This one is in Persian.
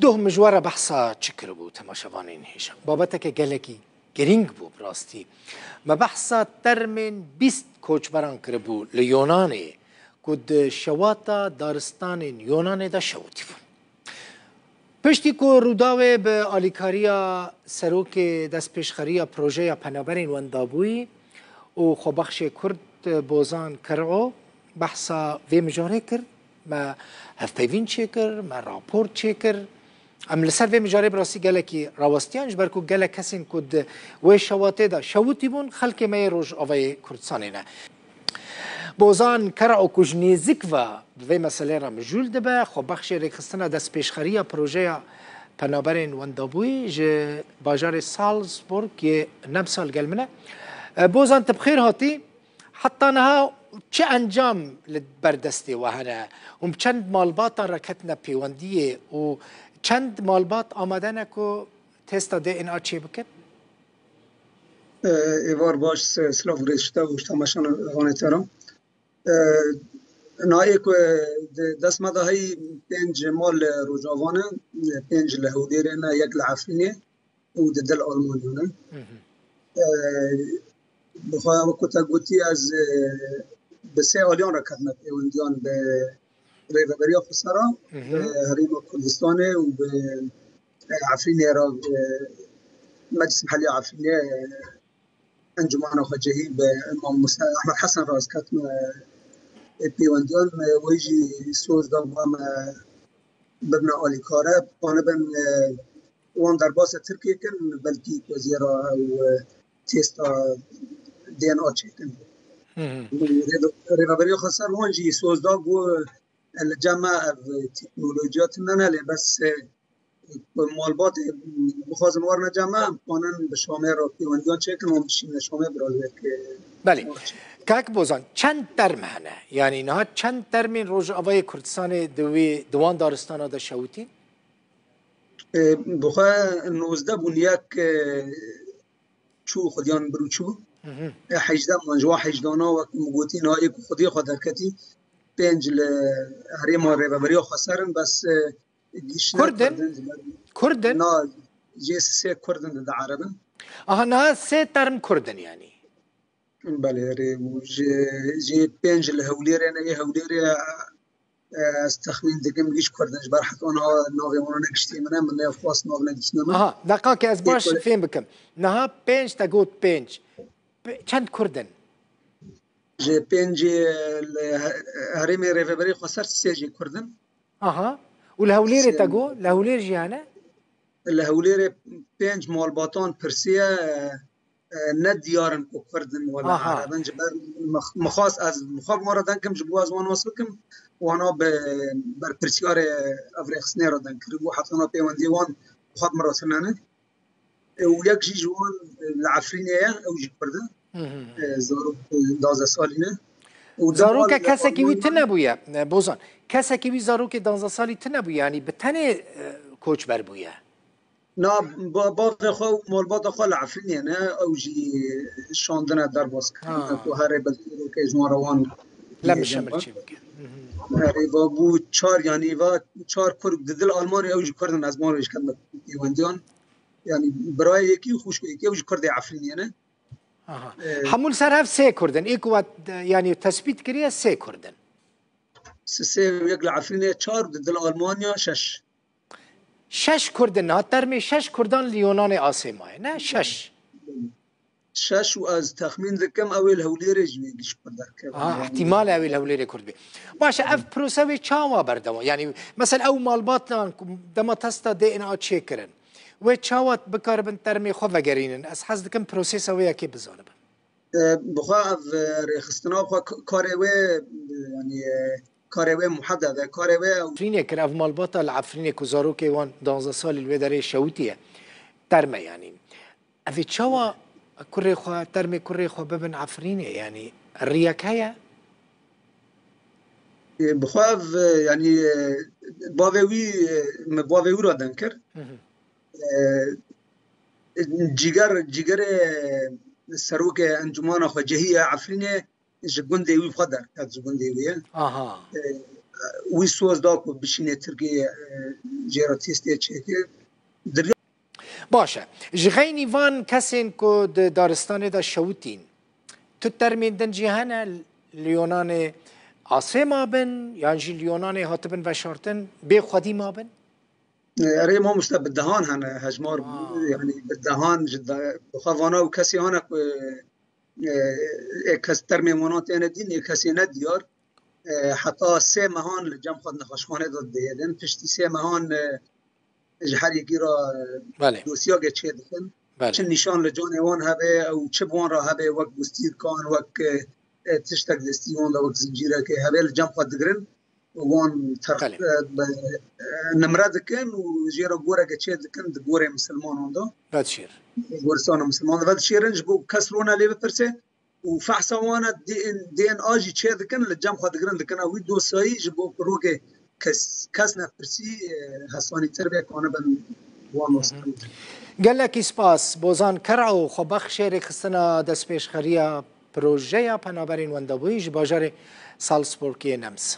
دو مجوار بحثا چکر بو تماشاوانین هیشم بابتک گلکی گرینگ بو براستی ما بحثا ترمن 20 کوچبران کربو لیونانه کد شواتا دارستان یونانه دا شوتی بون پشتی کو روداوه به آلیکاریا سروک دست پیشخریا پروژه پنابرین وندابوی و خوبخش کرد بوزان کرعو بحثا وی مجاره کرد ما هفپیوین چه کرد ما راپورت چه کرد ام لسر وی مجاره براستی گلکی راوستیان جبرکو گلک کسین کد وی شواته دا شوتی بون خلک می روش آوی کردستانه نه بوزان کرعو کجنیزک و وی مسئله را مجول دبه خو بخش ریخستنا دست پیشخریا پروژه پنابرین وندابوی جه باجار سالزبورگ یه نم سال گل منه بوزان تبخیر هاتی حتی نها چه انجام لبردستی و هنه و چند مالبات رکتنا پیوندیه و چند مالبات آمده نکو تستا دی این آچی بکن؟ ایوار باش سلاف رشته و تماشان غانترم نایی که دست مده های 5 مال روزاوانه 5 لهودیره نه 1 لعفرینه و دل آلمانیونه بخواهم کتا گوتی از به 3 آلیان را کردن پیوندیان به ریوبریا خسرا حریم کردستانه و به عفرینه را مجلس محلی عفرینه انجمان خواجهی به امام احمد حسن راز کتن پیوندیان ویجی سوز دام ببنا آلی کاره پانه بن وان در باس ترکیه کن بلکی وزیرا و تیستا دین آچه کن ریوبریا خسر وانجی سوز دام و الجامعه تکنولوژیات نناله بس مالبات بخوازن ورن جامعه پانن به شامه را پیوندیان چه کن و بشین شامه برالوه که بله کاک بوزان چند ترم هنه یعنی نه چند ترمین روز آوای کردستان دوان دارستان دا شوتی بخواه 19 بون یک چو خودیان برو چو 18 منجوا 18 و مگوتی نهایی که خودی خود درکتی 5 لحریم و ریوبریا خسرن بس کردن نه جه 3 کردن دا عربن آها نه 3 ترم کردن یعنی بله ری جه 5 لهولیره نه یه هولیره از تخمین دکم گیش کردنش بر حتی آنها ناوی مانا نگشتی منه من نه خواست ناو نگشتی منه آها دقیقا که از باش فهم بکم نه 5 تا گوت 5 چند کردن جه 5 حریم ریوبری خسر 3 جه کردن آها و لهولیره تا گو لهولیر جیانه لهولیره 5 مالباتان پرسیه نه دیارن کو کردن ولا عربن جبر مخاص از مخاب موردن کم جبو از وان واسکم وانا بر پرسیار افریقسنه را دن کربو حتی انا پیوندی وان خود مراسنانه و یک جی جوان لعفرینه او جی کردن زارو 12 سالینه زارو که کسی که وی تنبویه بوزان کسی که وی زارو که 12 سالی تنبویه یعنی به تنه کوچ بر بویه نه باقی خو مالبات خو لعفرینه نه او جی شاندنه در باز تو هر بلکه که جماروان لم شمل چی بکن هری بابو 4 یعنی و 4 کرد دل آلمانی او جی کردن از ما روش کردن دیوندیان یعنی برای یکی خوش یکی او جی کرد عفرینه نه همون سر هف 3 کردن ایکو یعنی تثبیت کریه 3 کردن 3 یک لعفرینه 4 دل آلمانیا 6 کردن نه ترمی 6 کردان لیونان آسیمای نه 6 و از تخمین دکم اول هولیره جویگیش کردن احتمال اول هولیره کرد بی باشه اف پروسوی چاوا بردوا یعنی مثلا او مالبات دما تستا دی ان چه کرن و چاوات بکاربن ترمی خو وگرینن از حس دکم پروسس او یکی بزانه بخوا رخصتنا بخوا کاروه یعنی کاروه محدده کاروه عفرینه کر اف مالبات العفرینه کزارو که وان 12 سال الودره شوتیه ترمه یعنی افی چاوا كري خو ترمي كري خو ببن عفرينه يعني الرياكايا بخواف يعني باوي را دنكر جيگر سروك انجمان خو جهيه عفرينه جگوندي وي بخدر جگوندي وي وی سوز دا کو بشینه ترگی جیرا تیستی چیکه دریا باشه جغینی وان کسین کو دارستان دا شوتین تو ترمین دن جهان لیونان آسه مابن یا جی لیونان هاتبن و شارتن به خودی مابن اره ما مشتا بدهان هن هجمار يعني بدهان جدا خوانا و کسی هانا کس ترمیمونات این دین کسی ندیار حتی 3 مهان لجم خود نخوشخانه داد دیدن پشتی 3 مهان جهر یکی را دوسیا گچه دکن چه نشان لجان وان هبه او چه بوان را هبه وقت بستیر کان وقت تشتک دستی وان دا وقت زنجیره که هبه لجم خود دگرن وان نمره دکن و جیرا گوره گچه دکن ده گوره مسلمان هنده بدشیر گورستان مسلمان بدشیرنج بو کس رونا لی بپرسه و فحصا وانا دین آجی چه دکن لجم خود دگرن دکن اوی دوسایی جبو روگه کس نفرسی حسانی تربیه کنه بن وان وستن گلکی سپاس بوزان کرعو خوبخ شیر خستنا دست پیش خریا پروژه پنابرین وندبویج باجار سالسبورگی نمس